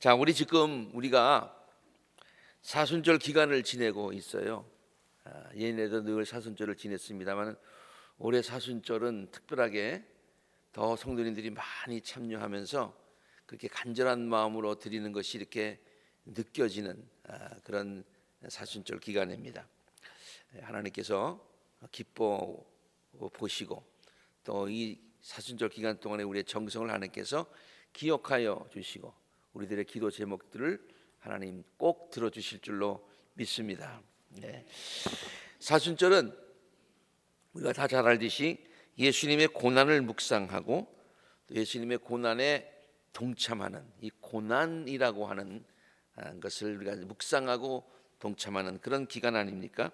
자, 우리가 사순절 기간을 지내고 있어요. 예년에도 늘 사순절을 지냈습니다만 올해 사순절은 특별하게 더 성도님들이 많이 참여하면서 그렇게 간절한 마음으로 드리는 것이 이렇게 느껴지는 그런 사순절 기간입니다. 하나님께서 기뻐 보시고 또 이 사순절 기간 동안에 우리의 정성을 하나님께서 기억하여 주시고 우리들의 기도 제목들을 하나님 꼭 들어주실 줄로 믿습니다. 사순절은 우리가 다 잘 알듯이 예수님의 고난을 묵상하고 또 예수님의 고난에 동참하는 이 고난이라고 하는 것을 우리가 묵상하고 동참하는 그런 기간 아닙니까?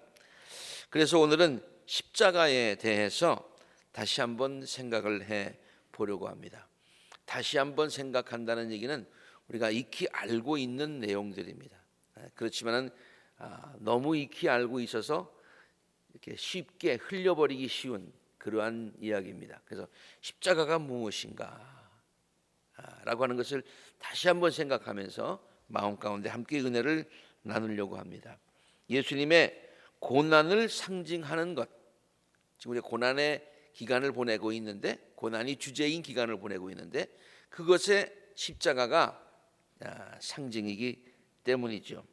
그래서 오늘은 십자가에 대해서 다시 한번 생각을 해 보려고 합니다. 다시 한번 생각한다는 얘기는 우리가 익히 알고 있는 내용들입니다. 그렇지만은 너무 익히 알고 있어서 이렇게 쉽게 흘려버리기 쉬운 그러한 이야기입니다. 그래서 십자가가 무엇인가 라고 하는 것을 다시 한번 생각하면서 마음 가운데 함께 은혜를 나누려고 합니다. 예수님의 고난을 상징하는 것, 지금 우리 고난의 기간을 보내고 있는데 고난이 주제인 기간을 보내고 있는데 그것의 십자가가 상징이기 때문이죠.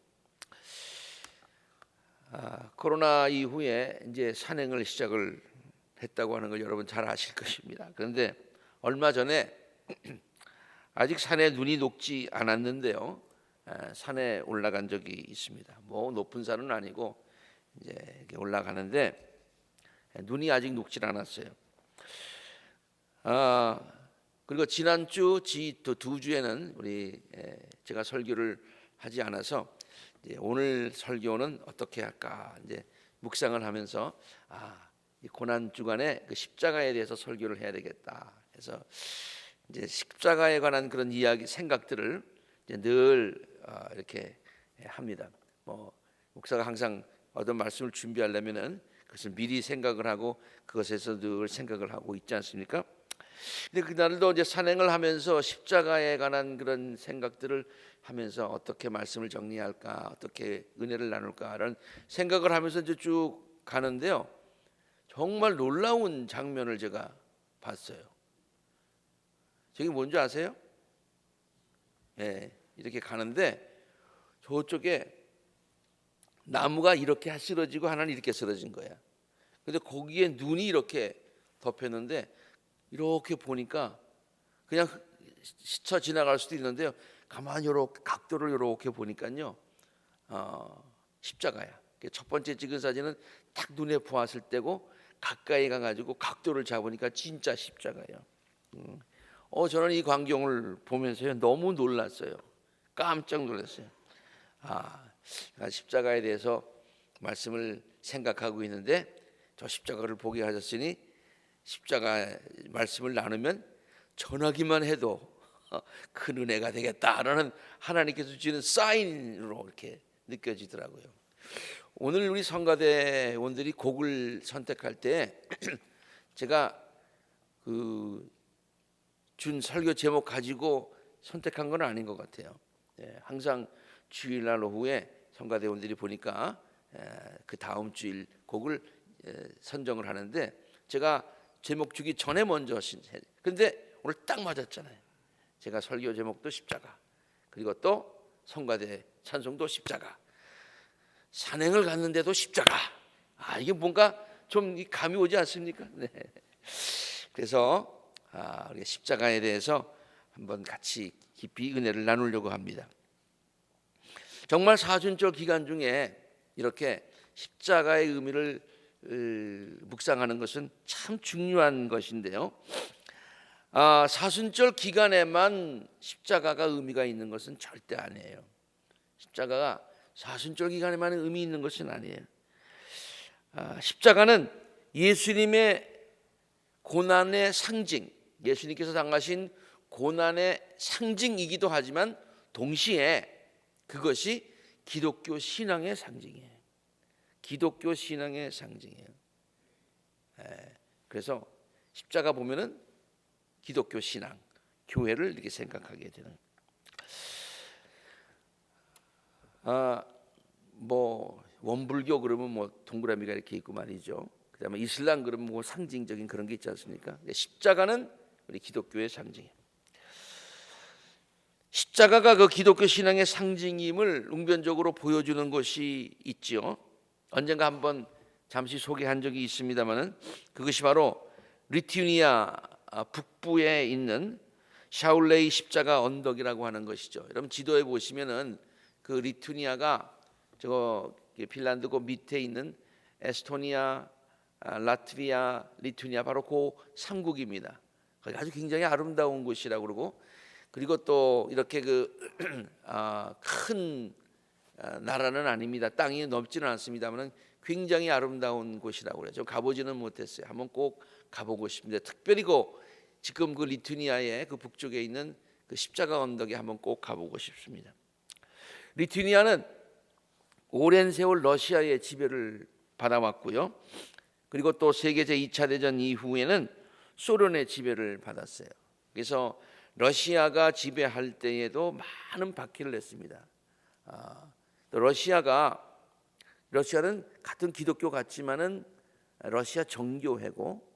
코로나 이후에 이제 산행을 시작을 했다고 하는 걸 여러분 잘 아실 것입니다. 그런데 얼마 전에 아직 산에 눈이 녹지 않았는데요. 산에 올라간 적이 있습니다. 뭐 높은 산은 아니고 이제 이렇게 올라가는데 눈이 아직 녹질 않았어요. 그리고 지난주 두 주에는 제가 설교를 하지 않아서 이제 오늘 설교는 어떻게 할까 이제 묵상을 하면서 이 고난 주간에 그 십자가에 대해서 설교를 해야 되겠다 해서 이제 십자가에 관한 그런 이야기 생각들을 이제 늘 이렇게 합니다. 뭐 목사가 항상 어떤 말씀을 준비하려면은 그것을 미리 생각을 하고 그것에서 늘 생각을 하고 있지 않습니까? 근데 그날도 이제 산행을 하면서 십자가에 관한 그런 생각들을 하면서 어떻게 말씀을 정리할까, 어떻게 은혜를 나눌까라는 생각을 하면서 이제 쭉 가는데요. 정말 놀라운 장면을 제가 봤어요. 저게 뭔지 아세요? 이렇게 가는데 저쪽에 나무가 이렇게 쓰러지고 하나는 이렇게 쓰러진 거야. 근데 거기에 눈이 이렇게 덮였는데 이렇게 보니까 그냥 스쳐 지나갈 수도 있는데요. 가만히 이렇게 각도를 이렇게 보니까요, 십자가야. 첫 번째 찍은 사진은 딱 눈에 보았을 때고 가까이 가가지고 각도를 잡으니까 진짜 십자가예요. 저는 이 광경을 보면서요 너무 놀랐어요. 깜짝 놀랐어요. 십자가에 대해서 말씀을 생각하고 있는데 저 십자가를 보게 하셨으니 십자가 말씀을 나누면 전하기만 해도 큰 은혜가 되겠다라는 하나님께서 주시는 사인으로 이렇게 느껴지더라고요. 오늘 우리 성가대원들이 곡을 선택할 때 제가 준 설교 제목 가지고 선택한 건 아닌 것 같아요. 항상 주일날 오후에 성가대원들이 보니까 그 다음 주일 곡을 선정을 하는데 제가 제목 주기 전에 먼저 그런데 오늘 딱 맞았잖아요. 제가 설교 제목도 십자가, 그리고 또 성가대 찬송도 십자가, 산행을 갔는데도 십자가. 이게 뭔가 좀 감이 오지 않습니까? 네. 그래서 우리가 십자가에 대해서 한번 같이 깊이 은혜를 나누려고 합니다. 정말 사순절 기간 중에 이렇게 십자가의 의미를 묵상하는 것은 참 중요한 것인데요. 사순절 기간에만 십자가가 의미가 있는 것은 절대 아니에요. 십자가가 사순절 기간에만 의미 있는 것은 아니에요. 십자가는 예수님의 고난의 상징, 예수님께서 당하신 고난의 상징이기도 하지만 동시에 그것이 기독교 신앙의 상징이에요. 기독교 신앙의 상징이에요. 그래서 십자가 보면은 기독교 신앙, 교회를 이렇게 생각하게 되는. 뭐 원불교 그러면 뭐 동그라미가 이렇게 있고 말이죠. 그다음에 이슬람 그러면 뭐 상징적인 그런 게 있지 않습니까? 십자가는 우리 기독교의 상징이에요. 십자가가 그 기독교 신앙의 상징임을 웅변적으로 보여주는 것이 있지요. 언젠가 한번 잠시 소개한 적이 있습니다만은 그것이 바로 리투니아 북부에 있는 샤울레이 십자가 언덕이라고 하는 것이죠. 여러분 지도에 보시면은 그 리투니아가 저 핀란드 그 밑에 있는 에스토니아, 라트비아, 리투니아 바로 그 삼국입니다. 아주 굉장히 아름다운 곳이라고 그러고 그리고 또 이렇게 큰 나라는 아닙니다. 땅이 넓지는 않습니다만 굉장히 아름다운 곳이라고 그래요. 저 가보지는 못했어요. 한번 꼭 가보고 싶은데 특별히 지금 그 리투니아의 그 북쪽에 있는 그 십자가 언덕에 한번 꼭 가보고 싶습니다. 리투니아는 오랜 세월 러시아의 지배를 받아왔고요. 그리고 또 세계 제2차 대전 이후에는 소련의 지배를 받았어요. 그래서 러시아가 지배할 때에도 많은 박해를 했습니다. 또 러시아는 같은 기독교 같지만은 러시아 정교회고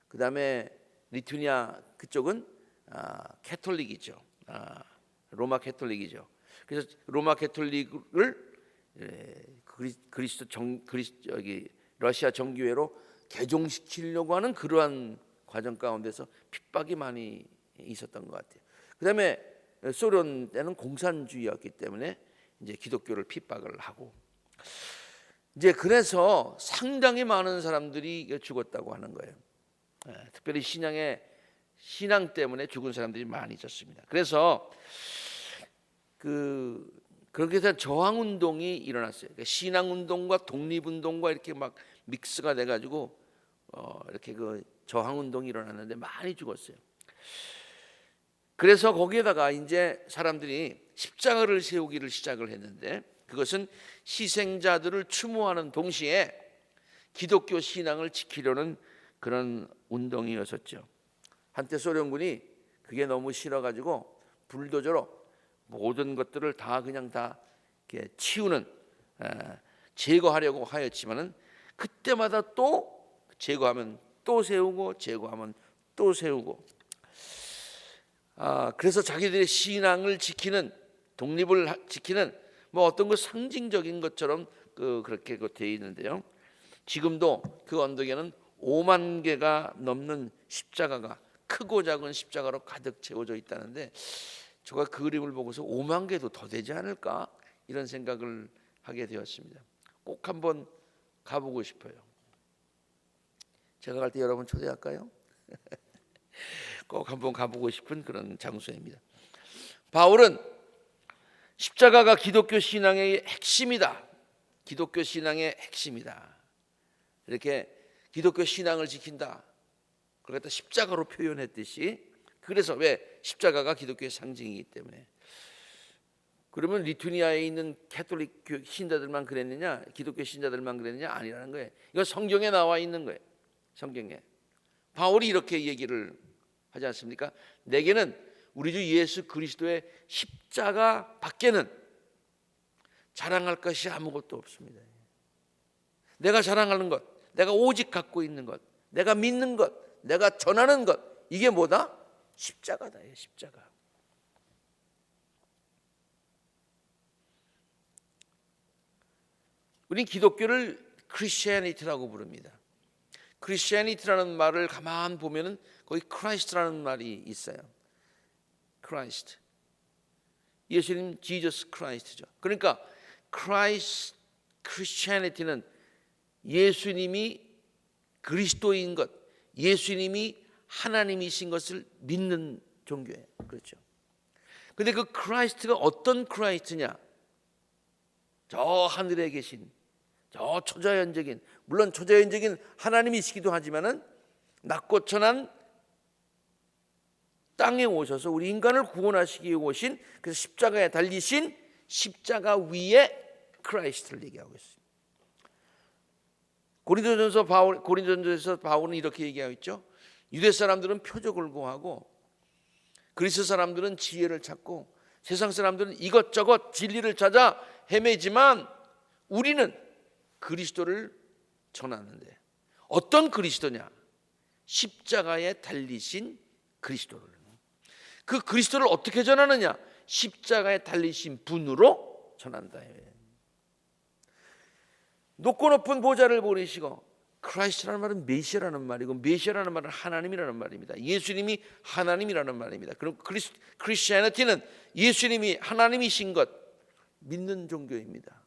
그다음에 리투니아 그쪽은 캐톨릭이죠. 로마 캐톨릭이죠. 그래서 로마 캐톨릭을 러시아 정교회로 개종시키려고 하는 그러한 과정 가운데서 핍박이 많이 있었던 것 같아요. 그다음에 소련 때는 공산주의였기 때문에 이제 기독교를 핍박을 하고 이제 그래서 상당히 많은 사람들이 죽었다고 하는 거예요. 특별히 신앙 때문에 죽은 사람들이 많이 있었습니다. 그래서 그렇게 해서 저항 운동이 일어났어요. 그러니까 신앙 운동과 독립 운동과 이렇게 막 믹스가 돼 가지고 이렇게 저항 운동이 일어났는데 많이 죽었어요. 그래서 거기에다가 이제 사람들이 십자가를 세우기를 시작을 했는데 그것은 희생자들을 추모하는 동시에 기독교 신앙을 지키려는 그런 운동이었었죠. 한때 소련군이 그게 너무 싫어가지고 불도저로 모든 것들을 다 이렇게 치우는 제거하려고 하였지만은 그때마다 또 제거하면 또 세우고 제거하면 또 세우고 그래서 자기들의 신앙을 지키는 독립을 지키는 뭐 어떤 것 상징적인 것처럼 그렇게 되어 있는데요. 지금도 그 언덕에는 5만 개가 넘는 십자가가 크고 작은 십자가로 가득 채워져 있다는데 제가 그 그림을 보고서 5만 개도 더 되지 않을까 이런 생각을 하게 되었습니다. 꼭 한번 가보고 싶어요. 제가 갈 때 여러분 초대할까요? 꼭 한번 가보고 싶은 그런 장소입니다. 바울은 십자가가 기독교 신앙의 핵심이다. 기독교 신앙의 핵심이다. 이렇게 기독교 신앙을 지킨다. 그러다 십자가로 표현했듯이 그래서 왜 십자가가 기독교의 상징이기 때문에 그러면 리투니아에 있는 캐톨릭 신자들만 그랬느냐 기독교 신자들만 그랬느냐 아니라는 거예요. 이거 성경에 나와 있는 거예요. 성경에 바울이 이렇게 얘기를 하지 않습니까? 내게는 우리 주 예수 그리스도의 십자가 밖에는 자랑할 것이 아무것도 없습니다. 내가 자랑하는 것, 내가 오직 갖고 있는 것, 내가 믿는 것, 내가 전하는 것 이게 뭐다? 십자가다. 십자가. 우린 기독교를 크리스티애니티라고 부릅니다. 크리스티애니티라는 말을 가만 보면은 거기 크라이스트라는 말이 있어요. 크라이스트. 예수님 지저스 크라이스트죠. 그러니까 크리스티애니티는 예수님이 그리스도인 것, 예수님이 하나님이신 것을 믿는 종교예요. 그렇죠. 근데 그 크라이스트가 어떤 크라이스트냐? 저 하늘에 계신 저 초자연적인 물론 초자연적인 하나님이시기도 하지만은 낮고 천한 땅에 오셔서 우리 인간을 구원하시기 위해 오신 그래서 십자가에 달리신 십자가 위에 크라이스트를 얘기하고 있습니다. 고린도전서에서 바울은 이렇게 얘기하고 있죠. 유대 사람들은 표적을 구하고 그리스 사람들은 지혜를 찾고 세상 사람들은 이것저것 진리를 찾아 헤매지만 우리는 그리스도를 전하는데, 어떤 그리스도냐? 십자가에 달리신 그리스도를. 그 그리스도를 어떻게 전하느냐? 십자가에 달리신 분으로 전한다. 높고 높은 보좌를 보내시고, 크라이스트라는 말은 메시아라는 말이고, 메시아라는 말은 하나님이라는 말입니다. 예수님이 하나님이라는 말입니다. 그럼 크리스티애니티는 예수님이 하나님이신 것 믿는 종교입니다.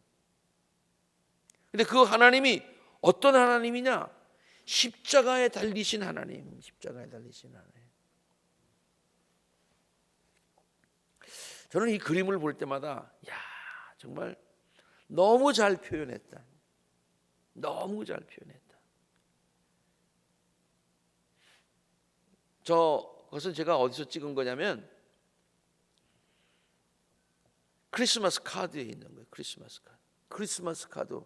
근데 그 하나님이 어떤 하나님이냐? 십자가에 달리신 하나님, 십자가에 달리신 하나님. 저는 이 그림을 볼 때마다 정말 너무 잘 표현했다. 너무 잘 표현했다. 저것은 제가 어디서 찍은 거냐면 크리스마스 카드에 있는 거예요. 크리스마스 카드.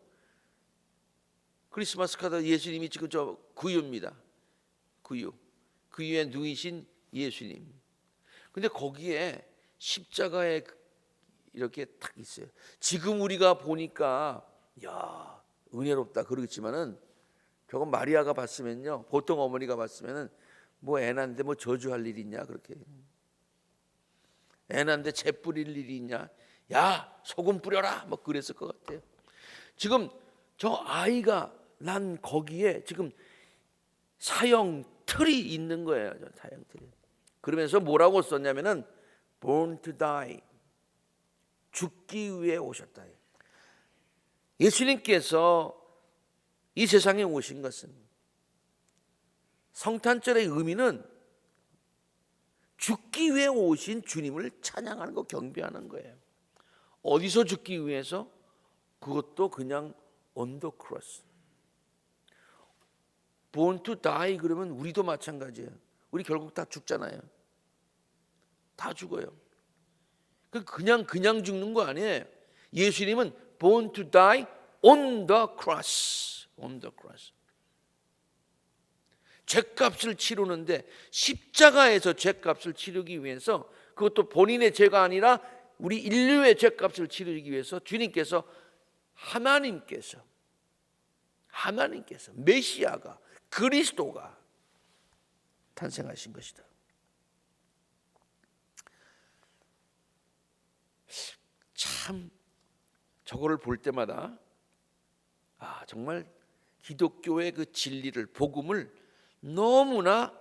크리스마스 카드 예수님이 지금 저 구유입니다. 구유에 누이신 예수님. 근데 거기에 십자가에 이렇게 딱 있어요. 지금 우리가 보니까 은혜롭다 그러겠지만은 저건 마리아가 봤으면요, 보통 어머니가 봤으면은 뭐 애 낳는데 뭐 저주할 일이 있냐, 그렇게 애 낳는데 재 뿌릴 일이 있냐, 야 소금 뿌려라 뭐 그랬을 것 같아요. 지금 저 아이가 난 거기에 지금 사형 틀이 있는 거예요. 저 사형 틀이. 그러면서 뭐라고 썼냐면은 born to die, 죽기 위해 오셨다. 예수님께서 이 세상에 오신 것은, 성탄절의 의미는 죽기 위해 오신 주님을 찬양하는 거, 경배하는 거예요. 어디서 죽기 위해서? 그것도 그냥 on the cross. born to die 그러면 우리도 마찬가지예요. 우리 결국 다 죽잖아요. 다 죽어요. 그냥 죽는 거 아니에요. 예수님은 born to die on the cross. on the cross. 죄값을 치르는데, 십자가에서 죄값을 치르기 위해서, 그것도 본인의 죄가 아니라 우리 인류의 죄값을 치르기 위해서 주님께서, 하나님께서 메시아가, 그리스도가 탄생하신 것이다. 참 저거를 볼 때마다 정말 기독교의 그 진리를, 복음을 너무나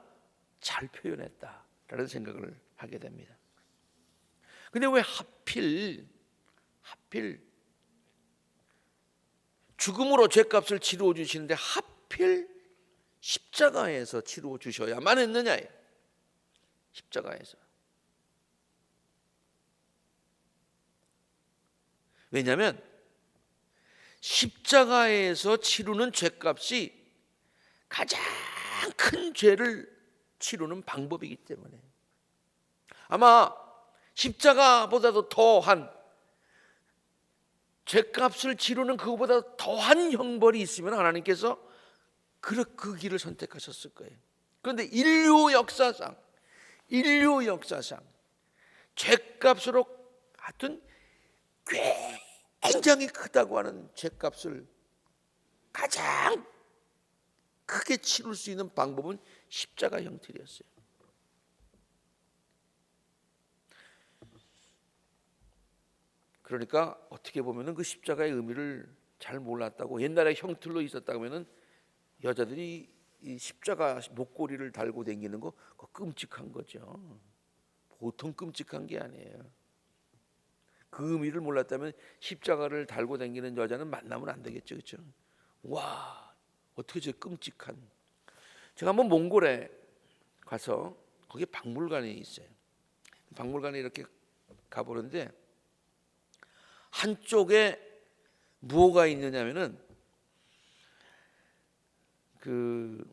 잘 표현했다라는 생각을 하게 됩니다. 근데 왜 하필 죽음으로 죄값을 치루어 주시는데 하필 십자가에서 치루어 주셔야만 했느냐예요. 십자가에서. 왜냐하면 십자가에서 치르는 죄값이 가장 큰 죄를 치르는 방법이기 때문에, 아마 십자가보다도 더한 죄값을 치르는 그것보다 더한 형벌이 있으면 하나님께서 그 길을 선택하셨을 거예요. 그런데 인류 역사상 죄값으로 하여튼 굉장히 크다고 하는 죄값을 가장 크게 치룰 수 있는 방법은 십자가 형틀이었어요. 그러니까 어떻게 보면은 그 십자가의 의미를 잘 몰랐다고, 옛날에 형틀로 있었다고 하면은 여자들이 이 십자가 목걸이를 달고 다니는 거 그거 끔찍한 거죠. 보통 끔찍한 게 아니에요. 그 의미를 몰랐다면 십자가를 달고 다니는 여자는 만나면 안 되겠죠, 그렇죠? 와, 어떻게 저 끔찍한. 제가 한번 몽골에 가서 거기 박물관이 있어요. 박물관에 이렇게 가보는데 한쪽에 무엇가 있느냐면은 그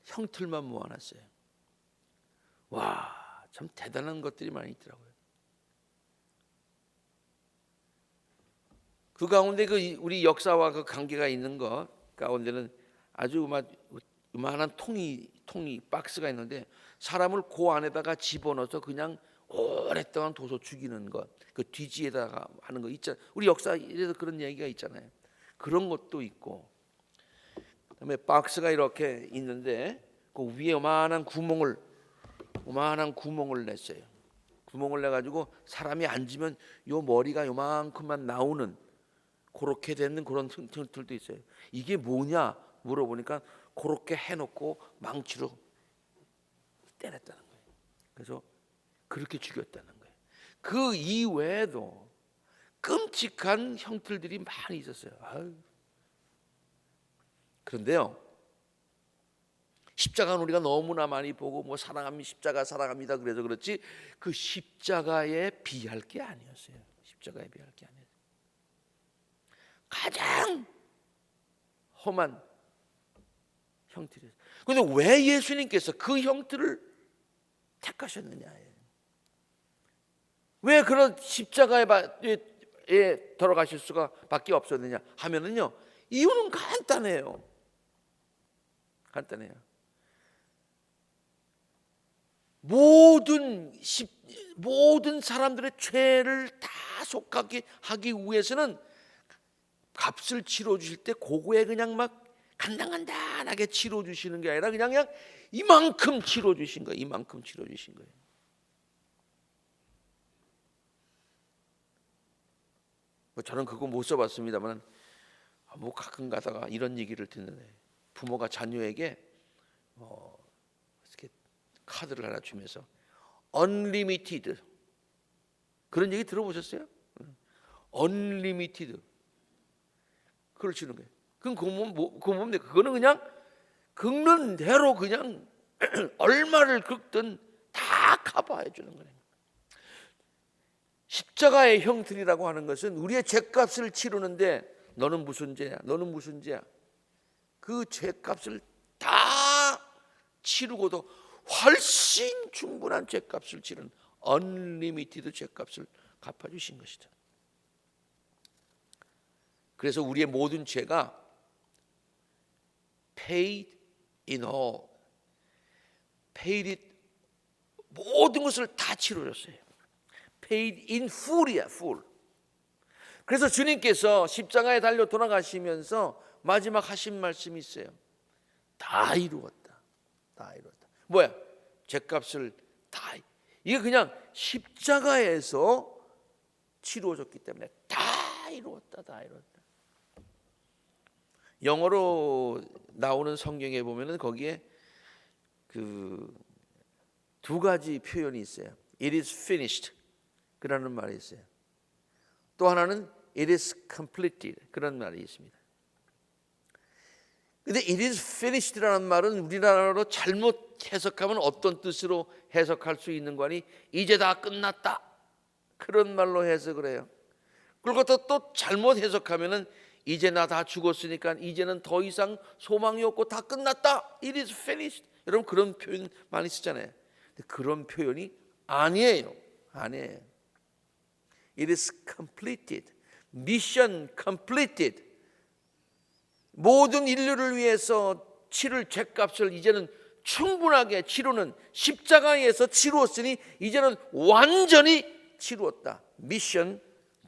형틀만 모아놨어요. 와, 참 대단한 것들이 많이 있더라고요. 그 가운데 그 우리 역사와 그 관계가 있는 것 가운데는 아주 이만한 통이 박스가 있는데 사람을 그 안에다가 집어넣어서 그냥 오랫동안 둬서 죽이는 것, 그 뒤지에다가 하는 거 있잖아요. 우리 역사에서 그런 얘기가 있잖아요. 그런 것도 있고, 그다음에 박스가 이렇게 있는데 그 위에 요만한 구멍을 냈어요. 구멍을 내 가지고 사람이 앉으면 요 머리가 요만큼만 나오는 그렇게 되는 그런 틈들도 있어요. 이게 뭐냐 물어보니까 그렇게 해놓고 망치로 때렸다는 거예요. 그래서 그렇게 죽였다는 거예요. 그 이외에도 끔찍한 형틀들이 많이 있었어요. 아유. 그런데요, 십자가는 우리가 너무나 많이 보고 뭐 사랑합니다, 십자가 사랑합니다 그래서 그렇지 그 십자가에 비할 게 아니었어요. 십자가에 비할 게 아니었어요. 가장 험한 형틀이었어요. 그런데 왜 예수님께서 그 형틀을 택하셨느냐? 왜 그런 십자가에 돌아가실 수가 밖에 없었느냐 하면은요, 이유는 간단해요. 모든 사람들의 죄를 다 속하게 하기 위해서는 값을 치러 주실 때 그거에 그냥 막 간단하게 치러 주시는 게 아니라 그냥 이만큼 치러 주신 거예요. 이만큼 치러 주신 거예요. 저는 그거 못 써봤습니다만 뭐 가끔 가다가 이런 얘기를 듣는데 부모가 자녀에게 이렇게 카드를 하나 주면서 unlimited 그런 얘기 들어보셨어요? unlimited 그걸 주는 거예요. 그럼 그거는 그냥 긁는 대로 그냥 얼마를 긁든 다 커버해 주는 거예요. 십자가의 형틀이라고 하는 것은 우리의 죄값을 치르는데 너는 무슨 죄야? 너는 무슨 죄야? 그 죄값을 다 치르고도 훨씬 충분한 죄값을 치른 언리미티드 죄값을 갚아주신 것이다. 그래서 우리의 모든 죄가 paid in all, paid it, 모든 것을 다 치러줬어요. paid in full이야, full. 그래서 주님께서 십자가에 달려 돌아가시면서 마지막 하신 말씀이 있어요. 다 이루었다. 다 이루었다. 뭐야? 죄값을 다. 이게 그냥 십자가에서 치루어졌기 때문에 다 이루었다. 다 이루었다. 영어로 나오는 성경에 보면은 거기에 그 두 가지 표현이 있어요. It is finished. 그라는 말이 있어요. 또 하나는 it is completed 그런 말이 있습니다. 근데 it is finished라는 말은 우리나라로 잘못 해석하면 어떤 뜻으로 해석할 수 있는 거니? 이제 다 끝났다 그런 말로 해석을 해요. 그리고 또 잘못 해석하면은 이제 나 다 죽었으니까 이제는 더 이상 소망이 없고 다 끝났다. It is finished. 여러분 그런 표현 많이 쓰잖아요. 근데 그런 표현이 아니에요. 아니에요. It is completed. Mission completed. 모든 인류를 위해서 치를 죄값을 이제는 충분하게 치르는 십자가에서 치루었으니 이제는 완전히 치루었다. Mission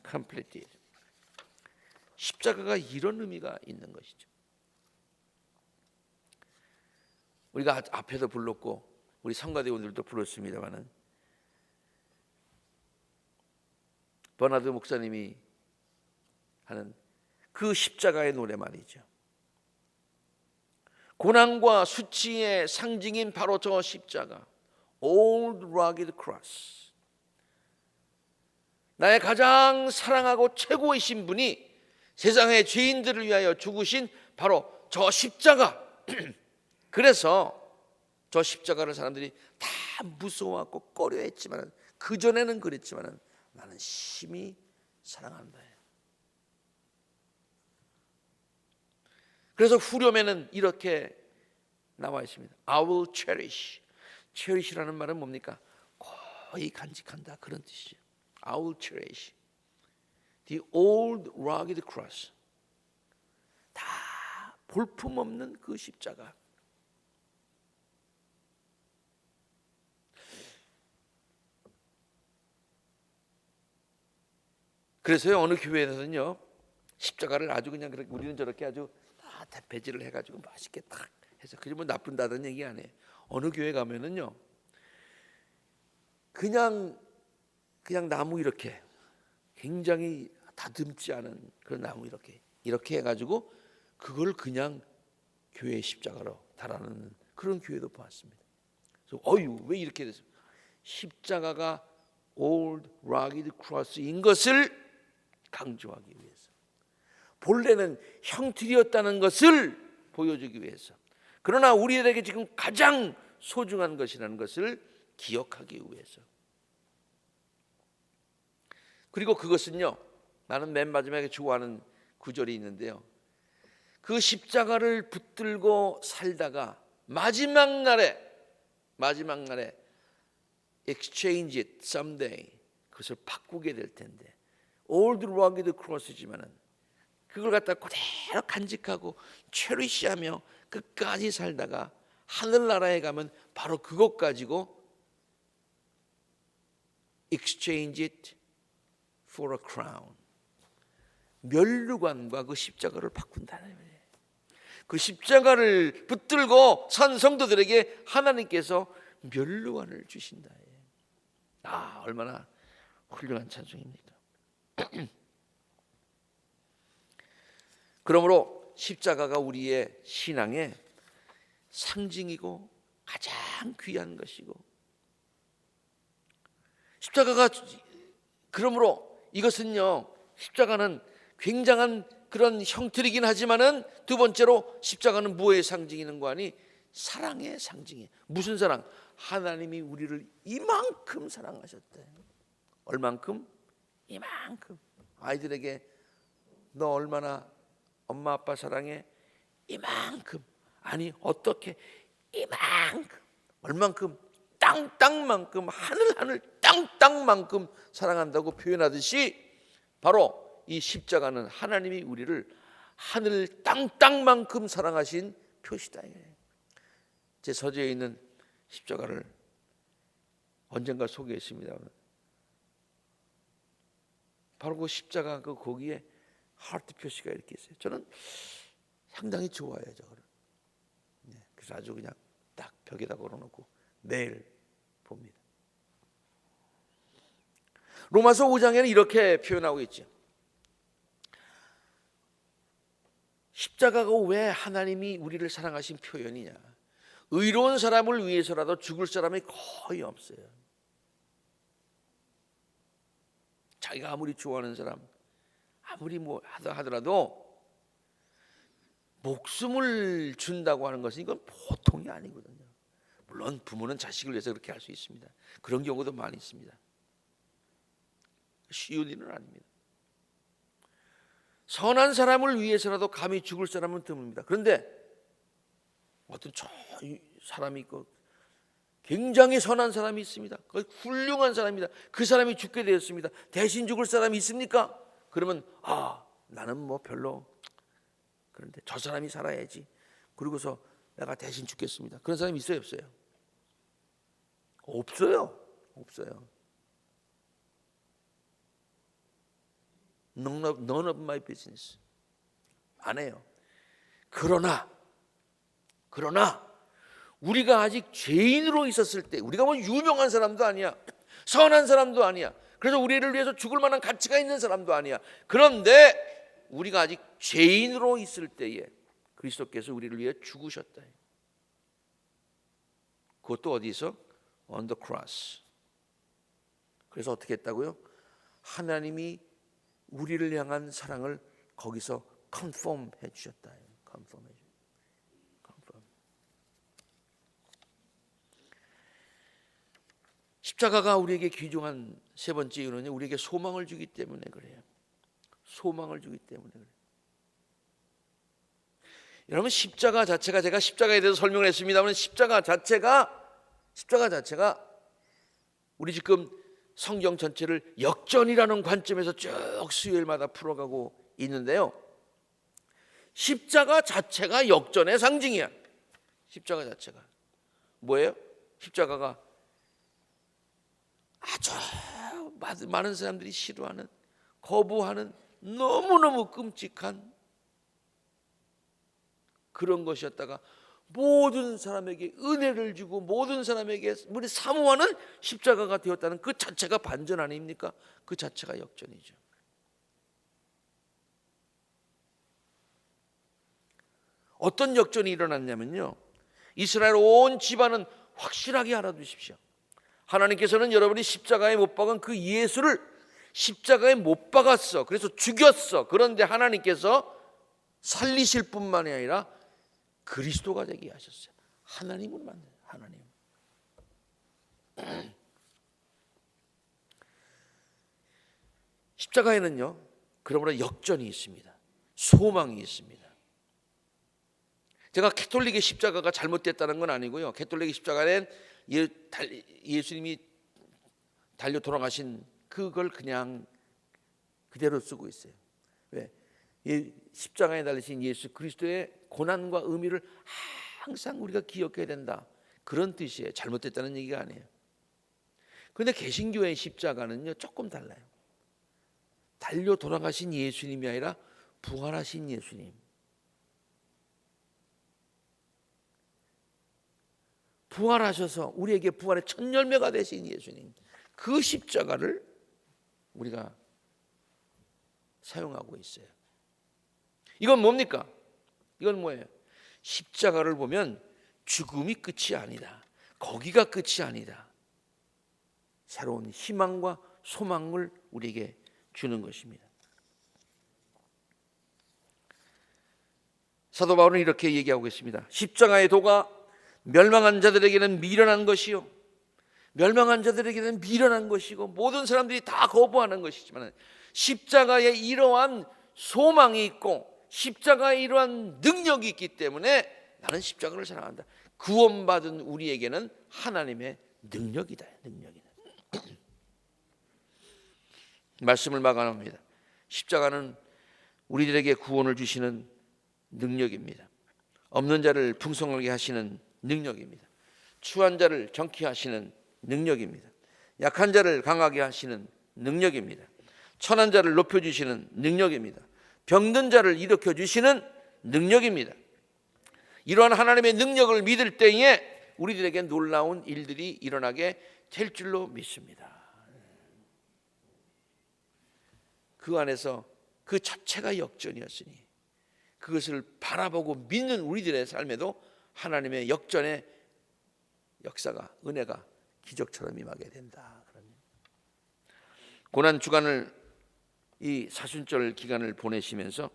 completed. 십자가가 이런 의미가 있는 것이죠. 우리가 앞에도 불렀고 우리 성가대원들도 불렀습니다마는 버나드 목사님이 하는 그 십자가의 노래 말이죠. 고난과 수치의 상징인 바로 저 십자가, Old Rugged Cross. 나의 가장 사랑하고 최고이신 분이 세상의 죄인들을 위하여 죽으신 바로 저 십자가. 그래서 저 십자가를 사람들이 다 무서워하고 꺼려했지만 그전에는 그랬지만 나는 심히 사랑한다. 그래서 후렴에는 이렇게 나와 있습니다. I will cherish. cherish라는 말은 뭡니까? 거의 간직한다 그런 뜻이죠. I will cherish the old rugged cross. 다 볼품없는 그 십자가. 그래서요 어느 교회에서는요 십자가를 아주 그냥 그렇게 우리는 저렇게 아주 다 대패질을 해가지고 맛있게 딱 해서 그게 뭐 나쁜다는 얘기 아니에요. 어느 교회 가면은요 그냥 나무 이렇게 굉장히 다듬지 않은 그런 나무 이렇게 해가지고 그걸 그냥 교회 십자가로 달아놓는 그런 교회도 봤습니다. 그래서 왜 이렇게 됐어요? 십자가가 old rugged cross인 것을 강조하기 위해서, 본래는 형틀이었다는 것을 보여주기 위해서, 그러나 우리에게 지금 가장 소중한 것이라는 것을 기억하기 위해서. 그리고 그것은요 나는 맨 마지막에 좋아하는 구절이 있는데요, 그 십자가를 붙들고 살다가 마지막 날에 exchange it someday, 그것을 바꾸게 될 텐데 old rugged cross지만은 그걸 갖다 그대로 간직하고 체리시하며 끝까지 살다가 하늘나라에 가면 바로 그것 가지고 exchange it for a crown, 멸류관과 그 십자가를 바꾼다는 거예요. 그 십자가를 붙들고 산 성도들에게 하나님께서 멸류관을 주신다. 얼마나 훌륭한 찬송입니까? 그러므로 십자가가 우리의 신앙의 상징이고 가장 귀한 것이고, 십자가가 그러므로 이것은요 십자가는 굉장한 그런 형틀이긴 하지만은 두 번째로 십자가는 무엇의 상징이는가 하니 사랑의 상징이에요. 무슨 사랑? 하나님이 우리를 이만큼 사랑하셨대. 얼만큼? 이만큼. 아이들에게 너 얼마나 엄마 아빠 사랑해? 이만큼. 아니 어떻게? 이만큼. 얼만큼? 땅땅만큼, 하늘 땅땅만큼 사랑한다고 표현하듯이 바로 이 십자가는 하나님이 우리를 하늘 땅땅만큼 사랑하신 표시다. 제 서재에 있는 십자가를 언젠가 소개했습니다. 바로 그 십자가 그 거기에 하트 표시가 이렇게 있어요. 저는 상당히 좋아해요 저거를. 그래서 아주 그냥 딱 벽에다 걸어놓고 매일 봅니다. 로마서 5장에는 이렇게 표현하고 있죠. 십자가가 왜 하나님이 우리를 사랑하신 표현이냐? 의로운 사람을 위해서라도 죽을 사람이 거의 없어요. 자기가 아무리 좋아하는 사람, 아무리 뭐 하더라도 목숨을 준다고 하는 것은 이건 보통이 아니거든요. 물론 부모는 자식을 위해서 그렇게 할 수 있습니다. 그런 경우도 많이 있습니다. 쉬운 일은 아닙니다. 선한 사람을 위해서라도 감히 죽을 사람은 드뭅니다. 그런데 어떤 사람이 있고 굉장히 선한 사람이 있습니다. 훌륭한 사람입니다. 그 사람이 죽게 되었습니다. 대신 죽을 사람이 있습니까? 그러면 나는 뭐 별로, 그런데 저 사람이 살아야지. 그러고서 내가 대신 죽겠습니다. 그런 사람이 있어요, 없어요? 없어요. None of my business. 안 해요. 그러나 우리가 아직 죄인으로 있었을 때, 우리가 뭐 유명한 사람도 아니야, 선한 사람도 아니야, 그래서 우리를 위해서 죽을 만한 가치가 있는 사람도 아니야. 그런데 우리가 아직 죄인으로 있을 때에 그리스도께서 우리를 위해 죽으셨다. 그것도 어디서? On the cross. 그래서 어떻게 했다고요? 하나님이 우리를 향한 사랑을 거기서 컨펌 해주셨다. 컨펌 해주. 십자가가 우리에게 귀중한 세 번째 이유는 우리에게 소망을 주기 때문에 그래요. 소망을 주기 때문에 그래요. 여러분, 십자가 자체가, 제가 십자가에 대해서 설명을 했습니다만 십자가 자체가 우리 지금 성경 전체를 역전이라는 관점에서 쭉 수요일마다 풀어가고 있는데요, 십자가 자체가 역전의 상징이야. 십자가 자체가 뭐예요? 십자가가 아주 많은 사람들이 싫어하는 거부하는 너무너무 끔찍한 그런 것이었다가 모든 사람에게 은혜를 주고 모든 사람에게 우리 사모하는 십자가가 되었다는 그 자체가 반전 아닙니까? 그 자체가 역전이죠. 어떤 역전이 일어났냐면요, 이스라엘 온 집안은 확실하게 알아두십시오. 하나님께서는 여러분이 십자가에 못 박은 그 예수를 십자가에 못 박았어. 그래서 죽였어. 그런데 하나님께서 살리실 뿐만이 아니라 그리스도가 되게 하셨어요. 하나님을 만나요. 하나님. 십자가에는요, 그러므로 역전이 있습니다. 소망이 있습니다. 제가 캐톨릭의 십자가가 잘못됐다는 건 아니고요. 캐톨릭의 십자가는 예수님이 달려 돌아가신 그걸 그냥 그대로 쓰고 있어요. 왜? 십자가에 달리신 예수 그리스도의 고난과 의미를 항상 우리가 기억해야 된다, 그런 뜻이에요. 잘못됐다는 얘기가 아니에요. 그런데 개신교의 십자가는요 조금 달라요. 달려 돌아가신 예수님이 아니라 부활하신 예수님, 부활하셔서 우리에게 부활의 첫 열매가 되신 예수님, 그 십자가를 우리가 사용하고 있어요. 이건 뭡니까? 이건 뭐예요? 십자가를 보면 죽음이 끝이 아니다, 거기가 끝이 아니다, 새로운 희망과 소망을 우리에게 주는 것입니다. 사도 바울은 이렇게 얘기하고 있습니다. 십자가의 도가 멸망한 자들에게는 미련한 것이요, 멸망한 자들에게는 미련한 것이고 모든 사람들이 다 거부하는 것이지만 십자가에 이러한 소망이 있고 십자가에 이러한 능력이 있기 때문에 나는 십자가를 사랑한다. 구원받은 우리에게는 하나님의 능력이다. 능력이다. 말씀을 마감합니다. 십자가는 우리들에게 구원을 주시는 능력입니다. 없는 자를 풍성하게 하시는 능력입니다. 추한 자를 정케 하시는 능력입니다. 약한 자를 강하게 하시는 능력입니다. 천한 자를 높여주시는 능력입니다. 병든 자를 일으켜 주시는 능력입니다. 이러한 하나님의 능력을 믿을 때에 우리들에게 놀라운 일들이 일어나게 될 줄로 믿습니다. 그 안에서 그 자체가 역전이었으니 그것을 바라보고 믿는 우리들의 삶에도 하나님의 역전의 역사가, 은혜가 기적처럼 임하게 된다. 고난 주간을, 이 사순절 기간을 보내시면서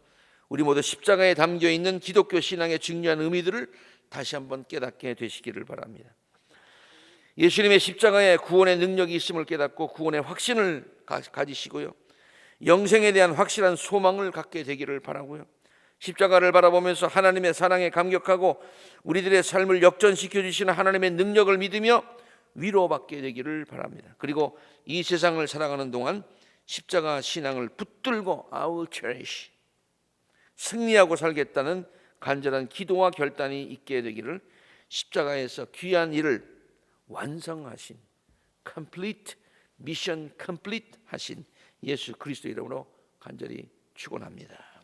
우리 모두 십자가에 담겨 있는 기독교 신앙의 중요한 의미들을 다시 한번 깨닫게 되시기를 바랍니다. 예수님의 십자가에 구원의 능력이 있음을 깨닫고 구원의 확신을 가지시고요, 영생에 대한 확실한 소망을 갖게 되기를 바라고요, 십자가를 바라보면서 하나님의 사랑에 감격하고 우리들의 삶을 역전시켜 주시는 하나님의 능력을 믿으며 위로받게 되기를 바랍니다. 그리고 이 세상을 살아가는 동안 십자가 신앙을 붙들고 I will cherish, 승리하고 살겠다는 간절한 기도와 결단이 있게 되기를, 십자가에서 귀한 일을 완성하신, complete mission complete 하신 예수 그리스도 이름으로 간절히 축원합니다.